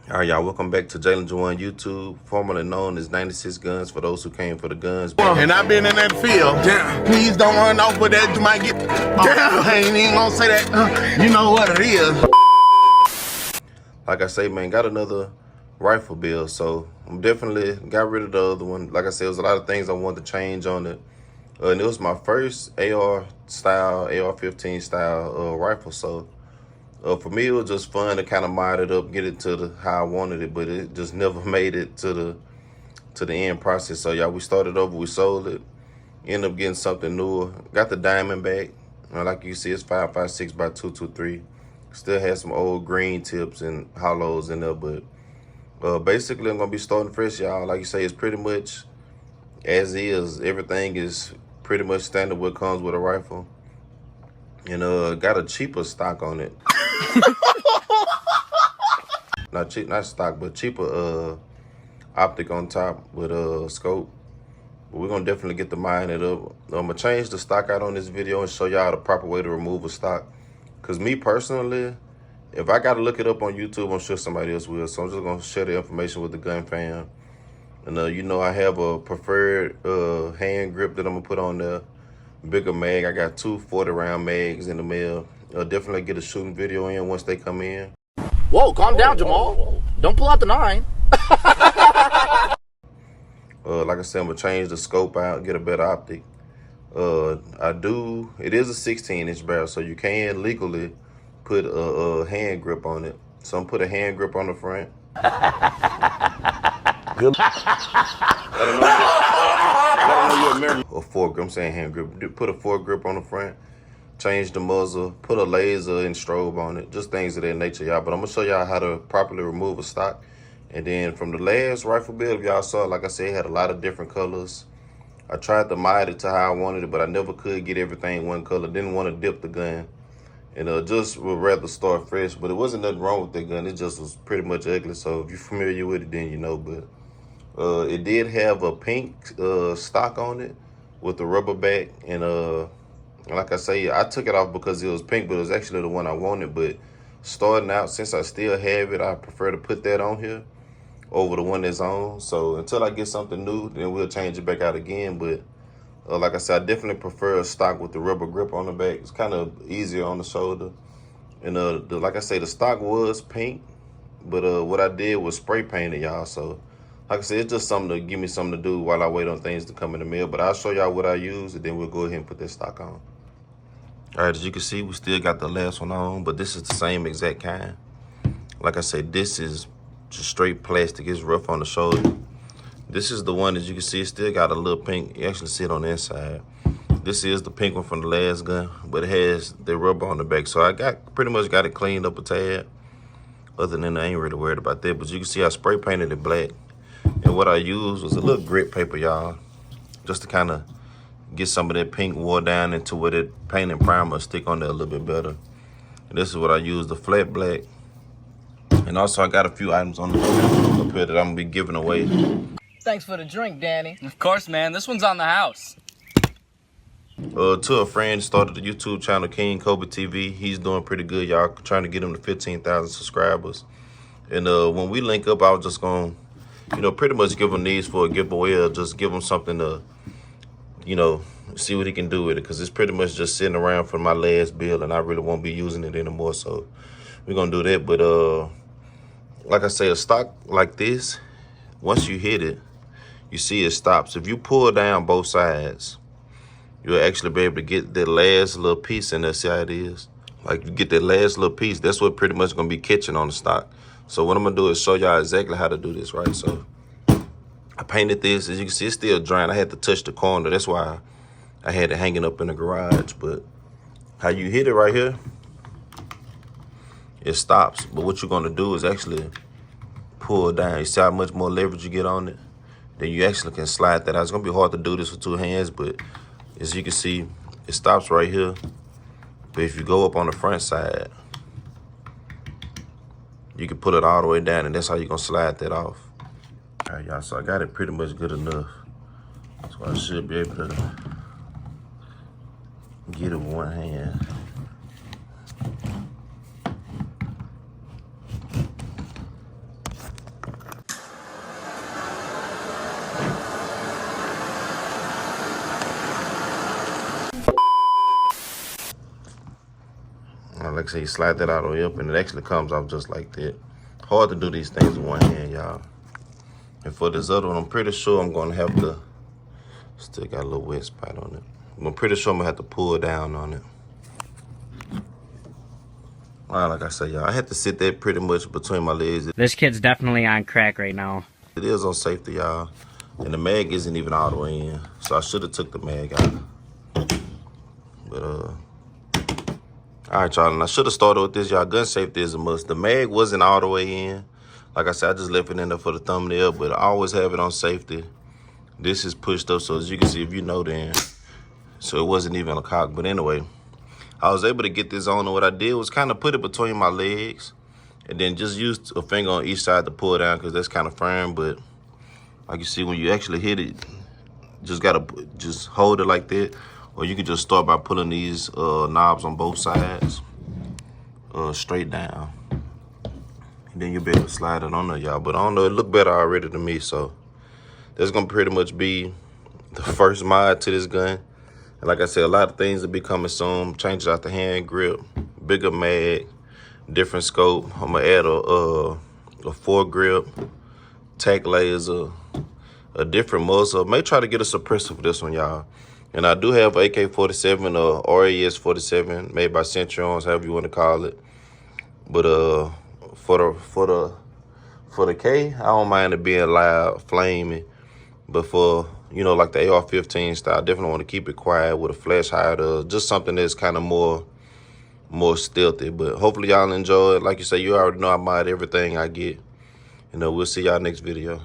All right, y'all, welcome back to Jalen Juwan YouTube, formerly known as 96 Guns for those who came for the guns. And I've been in that field. Damn. Please don't run off with that. You might get. Damn. I ain't even gonna say that. You know what it is. Like I say, man, got another rifle build, so I'm definitely got rid of the other one. Like I said, there was a lot of things I wanted to change on it. And it was my first AR-15 style rifle, so for me, it was just fun to kind of mod it up, get it to how I wanted it, but it just never made it to the end process. So y'all, we started over, we sold it, ended up getting something newer. Got the diamondback, like you see, it's 5.56 by 2.23. Still has some old green tips and hollows in there, but basically I'm gonna be starting fresh, y'all. Like you say, it's pretty much as is. Everything is pretty much standard what comes with a rifle, and got a cheaper stock on it. Not stock, but cheaper optic on top with a scope. But we're gonna definitely get the mine it up. I'm gonna change the stock out on this video and show y'all the proper way to remove a stock. Cause me personally, if I gotta look it up on YouTube, I'm sure somebody else will. So I'm just gonna share the information with the gun fam. And you know, I have a preferred hand grip that I'm gonna put on there. Bigger mag. I got two 40-round mags in the mail. Definitely get a shooting video in once they come in. Whoa, calm down, Jamal. Don't pull out the 9. Like I said, I'm gonna change the scope out, get a better optic. It is a 16-inch barrel, so you can legally put a hand grip on it. So I'm put a hand grip on the front. A foregrip, I'm saying hand grip. Put a foregrip on the front. Change the muzzle, put a laser and strobe on it, just things of that nature, y'all. But I'm gonna show y'all how to properly remove a stock. And then from the last rifle build, if y'all saw, like I said, it had a lot of different colors. I tried to mod it to how I wanted it, but I never could get everything one color. Didn't want to dip the gun, and just would rather start fresh. But it wasn't nothing wrong with the gun. It just was pretty much ugly. So if you're familiar with it, then you know. But it did have a pink stock on it with the rubber back, and like I say, I took it off because it was pink, but it was actually the one I wanted. But starting out, since I still have it, I prefer to put that on here over the one that's on. So until I get something new, then we'll change it back out again. But like I said, I definitely prefer a stock with the rubber grip on the back. It's kind of easier on the shoulder. And like I say, the stock was pink, but what I did was spray paint it, y'all. So like I said, it's just something to give me something to do while I wait on things to come in the mail. But I'll show y'all what I use, and then we'll go ahead and put that stock on. All right, as you can see, we still got the last one on, but this is the same exact kind. Like I said, this is just straight plastic. It's rough on the shoulder. This is the one, as you can see, it still got a little pink. You actually see it on the inside. This is the pink one from the last gun, but it has the rubber on the back. So I pretty much got it cleaned up a tad. Other than that, I ain't really worried about that. But you can see I spray painted it black. And what I used was a little grit paper, y'all, just to kind of get some of that pink wore down into where that paint and primer stick on there a little bit better. And this is what I use, the flat black. And also I got a few items on the up here that I'm gonna be giving away. Thanks for the drink, Danny. Of course, man. This one's on the house. To a friend, started the YouTube channel, King Kobe TV. He's doing pretty good, y'all. Trying to get him to 15,000 subscribers. And when we link up, I was just gonna, pretty much give him these for a giveaway, or just give him something to, see what he can do with it, because it's pretty much just sitting around for my last build, and I really won't be using it anymore. So we're gonna do that. But like I say, a stock like this, once you hit it, you see it stops. If you pull down both sides, you'll actually be able to get that last little piece in there. See how it is? Like, you get that last little piece, that's what pretty much gonna be catching on the stock. So what I'm gonna do is show y'all exactly how to do this, right? So I painted this. As you can see, it's still drying. I had to touch the corner. That's why I had it hanging up in the garage. But how you hit it right here, it stops. But what you're gonna do is actually pull down. You see how much more leverage you get on it? Then you actually can slide that out. It's gonna be hard to do this with two hands, but as you can see, it stops right here. But if you go up on the front side, you can pull it all the way down, and that's how you're gonna slide that off. All right, y'all, so I got it pretty much good enough. So I should be able to get it with one hand. like I say, you slide that all the way up and it actually comes off just like that. Hard to do these things with one hand, y'all. And for this other one, I'm pretty sure I'm gonna have to, still got a little wet spot on it. I'm pretty sure I'm gonna have to pull down on it. All right, like I said, y'all, I had to sit that pretty much between my legs. This kid's definitely on crack right now. It is on safety, y'all. And the mag isn't even all the way in. So I should have took the mag out. But, all right, y'all, and I should have started with this, y'all. Gun safety is a must. The mag wasn't all the way in. Like I said, I just left it in there for the thumbnail, but I always have it on safety. This is pushed up, so as you can see, if you know then. So it wasn't even a cock. But anyway, I was able to get this on, and what I did was kind of put it between my legs and then just use a finger on each side to pull it down because that's kind of firm. But like you see, when you actually hit it, just gotta just hold it like that. Or you can just start by pulling these knobs on both sides straight down. And then you'll be able to slide it on there, y'all. But I don't know, it looked better already to me. So that's gonna pretty much be the first mod to this gun. And like I said, a lot of things will be coming soon. Changes out the hand grip, bigger mag, different scope. I'm gonna add a foregrip, tack laser, a different muzzle. May try to get a suppressor for this one, y'all. And I do have AK-47 or RAS-47 made by Centurions, however you want to call it. But for the K, I don't mind it being loud, flaming. But for, you know, like the AR-15 style, I definitely want to keep it quiet with a flash hider, just something that's kind of more stealthy. But hopefully y'all enjoy it. Like you say, you already know I mod everything I get. You know, we'll see y'all next video.